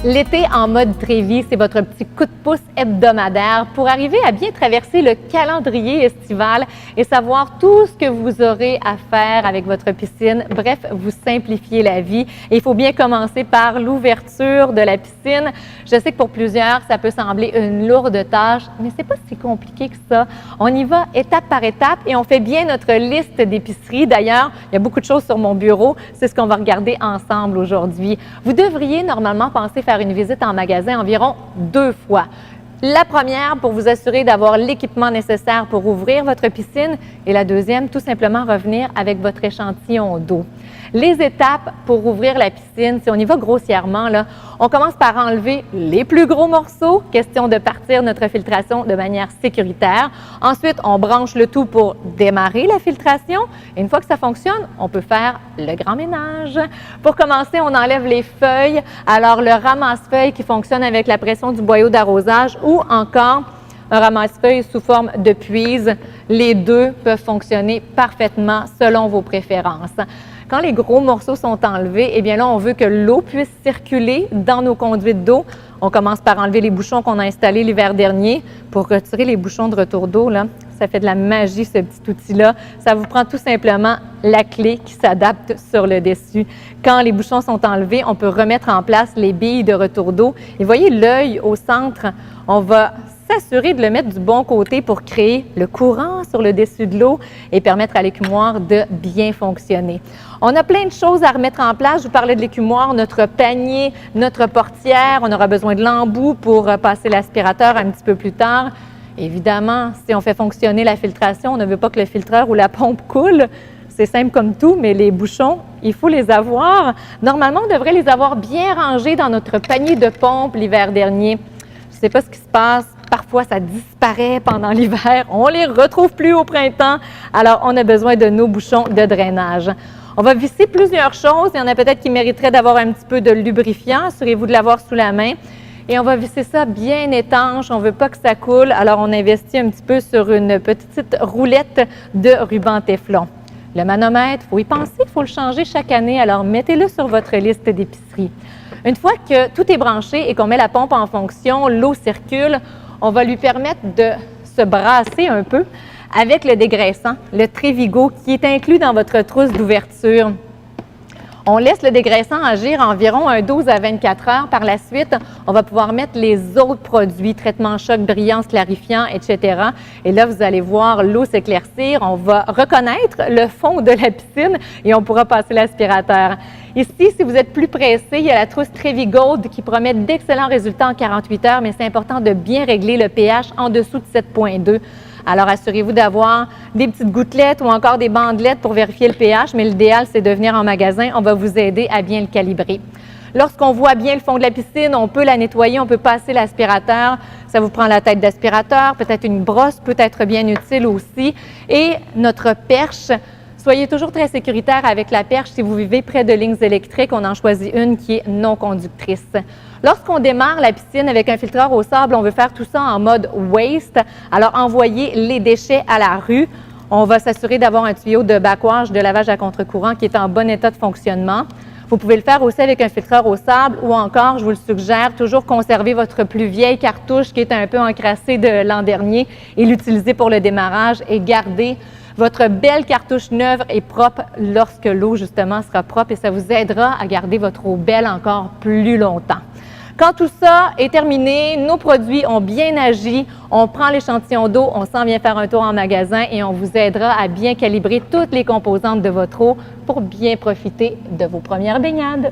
L'été en mode Trévis, c'est votre petit coup de pouce hebdomadaire pour arriver à bien traverser le calendrier estival et savoir tout ce que vous aurez à faire avec votre piscine. Bref, vous simplifiez la vie. Et il faut bien commencer par l'ouverture de la piscine. Je sais que pour plusieurs, ça peut sembler une lourde tâche, mais c'est pas si compliqué que ça. On y va étape par étape et on fait bien notre liste d'épicerie. D'ailleurs, il y a beaucoup de choses sur mon bureau. C'est ce qu'on va regarder ensemble aujourd'hui. Vous devriez normalement penser faire une visite en magasin environ 2 fois. La première, pour vous assurer d'avoir l'équipement nécessaire pour ouvrir votre piscine, et la deuxième, tout simplement revenir avec votre échantillon d'eau. Les étapes pour ouvrir la piscine, si on y va grossièrement, là, on commence par enlever les plus gros morceaux, question de partir notre filtration de manière sécuritaire. Ensuite, on branche le tout pour démarrer la filtration. Et une fois que ça fonctionne, on peut faire le grand ménage. Pour commencer, on enlève les feuilles. Alors, le ramasse-feuilles qui fonctionne avec la pression du boyau d'arrosage ou encore un ramasse-feuilles sous forme de puise. Les deux peuvent fonctionner parfaitement selon vos préférences. Quand les gros morceaux sont enlevés, eh bien là, on veut que l'eau puisse circuler dans nos conduites d'eau. On commence par enlever les bouchons qu'on a installés l'hiver dernier. Pour retirer les bouchons de retour d'eau, là, ça fait de la magie, ce petit outil-là. Ça vous prend tout simplement la clé qui s'adapte sur le dessus. Quand les bouchons sont enlevés, on peut remettre en place les billes de retour d'eau. Et voyez l'œil au centre, on va s'assurer de le mettre du bon côté pour créer le courant sur le dessus de l'eau et permettre à l'écumoire de bien fonctionner. On a plein de choses à remettre en place. Je vous parlais de l'écumoire, notre panier, notre portière. On aura besoin de l'embout pour passer l'aspirateur un petit peu plus tard. Évidemment, si on fait fonctionner la filtration, on ne veut pas que le filtreur ou la pompe coule. C'est simple comme tout, mais les bouchons, il faut les avoir. Normalement, on devrait les avoir bien rangés dans notre panier de pompe l'hiver dernier. Je ne sais pas ce qui se passe. Parfois, ça disparaît pendant l'hiver. On ne les retrouve plus au printemps. Alors, on a besoin de nos bouchons de drainage. On va visser plusieurs choses. Il y en a peut-être qui mériteraient d'avoir un petit peu de lubrifiant. Assurez-vous de l'avoir sous la main. Et on va visser ça bien étanche. On ne veut pas que ça coule. Alors, on investit un petit peu sur une petite roulette de ruban téflon. Le manomètre, il faut y penser, il faut le changer chaque année. Alors, mettez-le sur votre liste d'épicerie. Une fois que tout est branché et qu'on met la pompe en fonction, l'eau circule, on va lui permettre de se brasser un peu avec le dégraissant, le Trévigo, qui est inclus dans votre trousse d'ouverture. On laisse le dégraissant agir environ 12 à 24 heures. Par la suite, on va pouvoir mettre les autres produits, traitement choc, brillance, clarifiant, etc. Et là, vous allez voir l'eau s'éclaircir. On va reconnaître le fond de la piscine et on pourra passer l'aspirateur. Ici, si vous êtes plus pressé, il y a la trousse Trévigold qui promet d'excellents résultats en 48 heures, mais c'est important de bien régler le pH en dessous de 7,2. Alors, assurez-vous d'avoir des petites gouttelettes ou encore des bandelettes pour vérifier le pH, mais l'idéal, c'est de venir en magasin. On va vous aider à bien le calibrer. Lorsqu'on voit bien le fond de la piscine, on peut la nettoyer, on peut passer l'aspirateur. Ça vous prend la tête d'aspirateur, peut-être une brosse peut être bien utile aussi. Et notre perche, soyez toujours très sécuritaire avec la perche. Si vous vivez près de lignes électriques, on en choisit une qui est non conductrice. Lorsqu'on démarre la piscine avec un filtreur au sable, on veut faire tout ça en mode waste. Alors, envoyer les déchets à la rue. On va s'assurer d'avoir un tuyau de backwash, de lavage à contre-courant qui est en bon état de fonctionnement. Vous pouvez le faire aussi avec un filtreur au sable ou encore, je vous le suggère, toujours conserver votre plus vieille cartouche qui est un peu encrassée de l'an dernier et l'utiliser pour le démarrage et garder votre belle cartouche neuve et propre lorsque l'eau, justement, sera propre et ça vous aidera à garder votre eau belle encore plus longtemps. Quand tout ça est terminé, nos produits ont bien agi, on prend l'échantillon d'eau, on s'en vient faire un tour en magasin et on vous aidera à bien calibrer toutes les composantes de votre eau pour bien profiter de vos premières baignades.